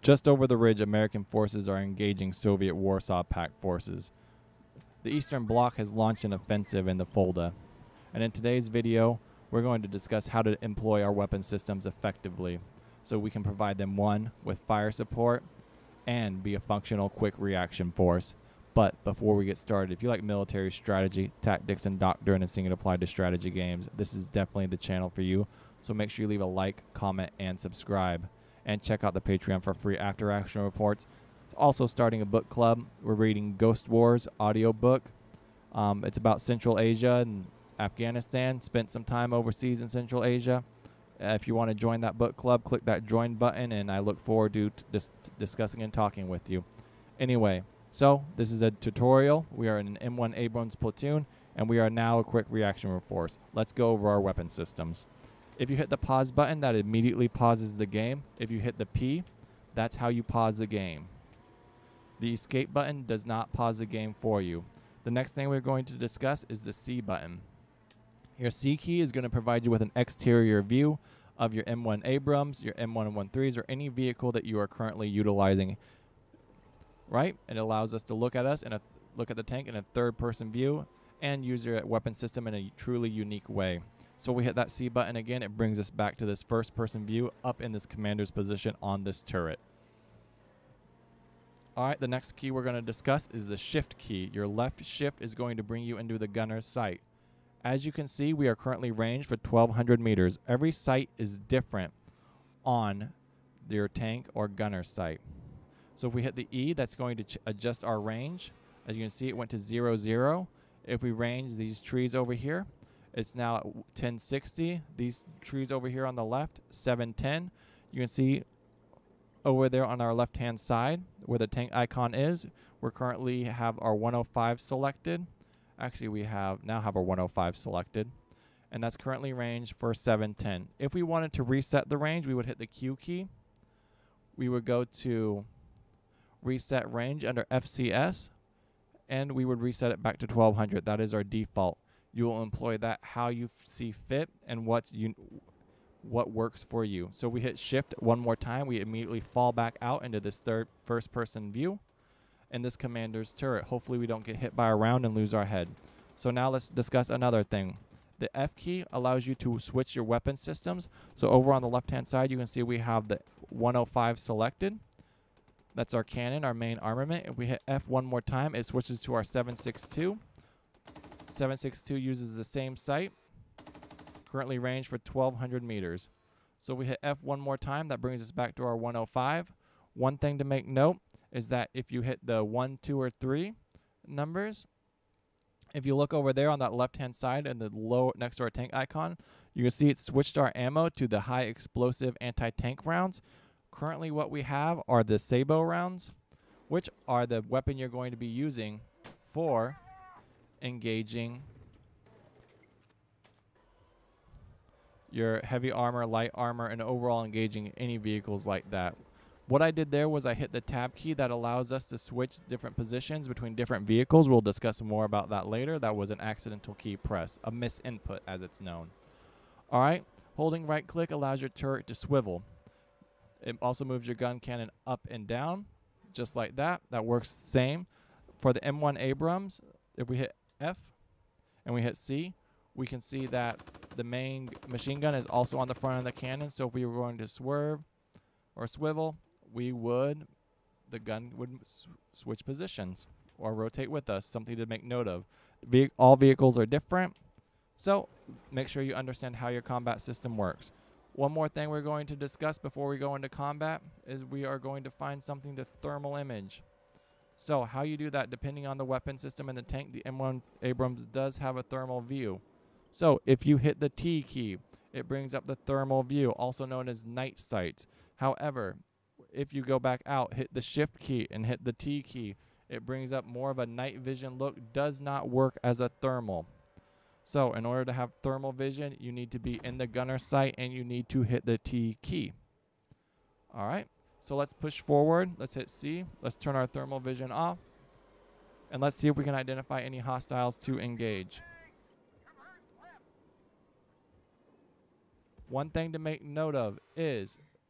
Just over the ridge, American forces are engaging Soviet Warsaw Pact forces. The Eastern Bloc has launched an offensive in the Fulda, and in today's video, we're going to discuss how to employ our weapon systems effectively so we can provide them, one, with fire support and be a functional quick reaction force. But before we get started, if you like military strategy, tactics, and doctrine and seeing it applied to strategy games, this is definitely the channel for you. So make sure you leave a like, comment, and subscribe. And check out the Patreon for free after-action reports. Also starting a book club. We're reading Ghost Wars audiobook. It's about Central Asia and Afghanistan. Spent some time overseas in Central Asia. If you want to join that book club, click that join button, and I look forward to discussing and talking with you. Anyway, so this is a tutorial. We are in an M1 Abrams platoon, and we are now a quick reaction force. Let's go over our weapon systems. If you hit the pause button, that immediately pauses the game. If you hit the P, that's how you pause the game. The escape button does not pause the game for you. The next thing we're going to discuss is the C button. Your C key is going to provide you with an exterior view of your M1 Abrams, your M113s, or any vehicle that you are currently utilizing. Right? It allows us to look at look at the tank in a third-person view and use your weapon system in a truly unique way. So we hit that C button again, it brings us back to this first-person view up in this commander's position on this turret. Alright, the next key we're going to discuss is the shift key. Your left shift is going to bring you into the gunner's sight. As you can see, we are currently ranged for 1,200 meters. Every sight is different on your tank or gunner sight. So if we hit the E, that's going to adjust our range. As you can see, it went to 0, 0. If we range these trees over here, it's now at 1060. These trees over here on the left, 710. You can see over there on our left-hand side where the tank icon is, we're currently have our 105 selected. Actually, we now have our 105 selected, and that's currently ranged for 710. If we wanted to reset the range, we would hit the Q key. We would go to reset range under FCS, and we would reset it back to 1200. That is our default. You will employ that how you see fit and what works for you. So we hit shift one more time. We immediately fall back out into this first person view in this commander's turret. Hopefully we don't get hit by a round and lose our head. So now let's discuss another thing. The F key allows you to switch your weapon systems. So over on the left hand side, you can see we have the 105 selected. That's our cannon, our main armament. If we hit F one more time, it switches to our 762. 762 uses the same sight, currently ranged for 1,200 meters. So we hit F one more time, that brings us back to our 105. One thing to make note is that if you hit the 1, 2, or 3 numbers, if you look over there on that left-hand side and the low next to our tank icon, you can see it switched our ammo to the high explosive anti-tank rounds. Currently what we have are the Sabo rounds, which are the weapon you're going to be using for engaging your heavy armor, light armor, and overall engaging any vehicles like that. What I did there was I hit the tab key that allows us to switch different positions between different vehicles. We'll discuss more about that later. That was an accidental key press, a misinput as it's known. Alright, holding right click allows your turret to swivel. It also moves your gun cannon up and down, just like that. That works the same. For the M1 Abrams, if we hit F and we hit C, we can see that the main machine gun is also on the front of the cannon. So if we were going to swerve or swivel, the gun would switch positions or rotate with us, something to make note of. All vehicles are different, so make sure you understand how your combat system works. One more thing we're going to discuss before we go into combat is we are going to find something to thermal image. So how you do that, depending on the weapon system in the tank, the M1 Abrams does have a thermal view. So if you hit the T key, it brings up the thermal view, also known as night sight. However, if you go back out, hit the shift key and hit the T key, it brings up more of a night vision look, does not work as a thermal. So in order to have thermal vision, you need to be in the gunner sight and you need to hit the T key. All right, so let's push forward. Let's hit C. Let's turn our thermal vision off. And let's see if we can identify any hostiles to engage. One thing to make note of is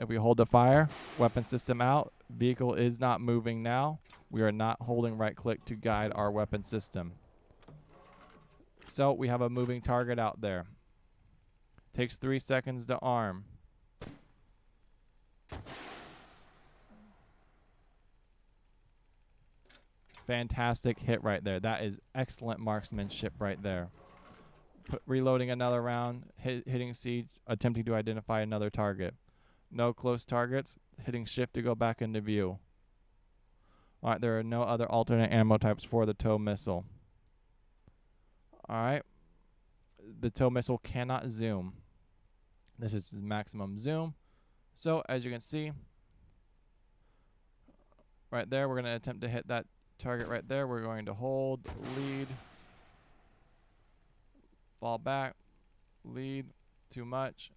If we hold the fire, weapon system out, vehicle is not moving now. We are not holding right click to guide our weapon system. So we have a moving target out there. Takes 3 seconds to arm. Fantastic hit right there. That is excellent marksmanship right there. Reloading another round, hitting siege, attempting to identify another target. No close targets, hitting shift to go back into view. Alright, there are no other alternate ammo types for the tow missile. Alright, the tow missile cannot zoom. This is maximum zoom. So, as you can see, right there, we're going to attempt to hit that target right there. We're going to hold, lead, fall back, lead, too much.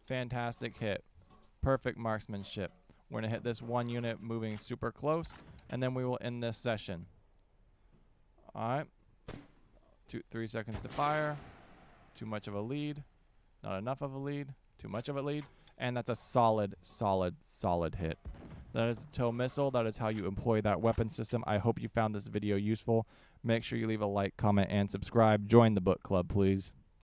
Fantastic hit. Perfect marksmanship. We're going to hit this one unit moving super close, and then we will end this session. Alright. 3 seconds to fire. Too much of a lead. Not enough of a lead. Too much of a lead. And that's a solid hit. That is a tow missile. That is how you employ that weapon system. I hope you found this video useful. Make sure you leave a like, comment, and subscribe. Join the book club, please.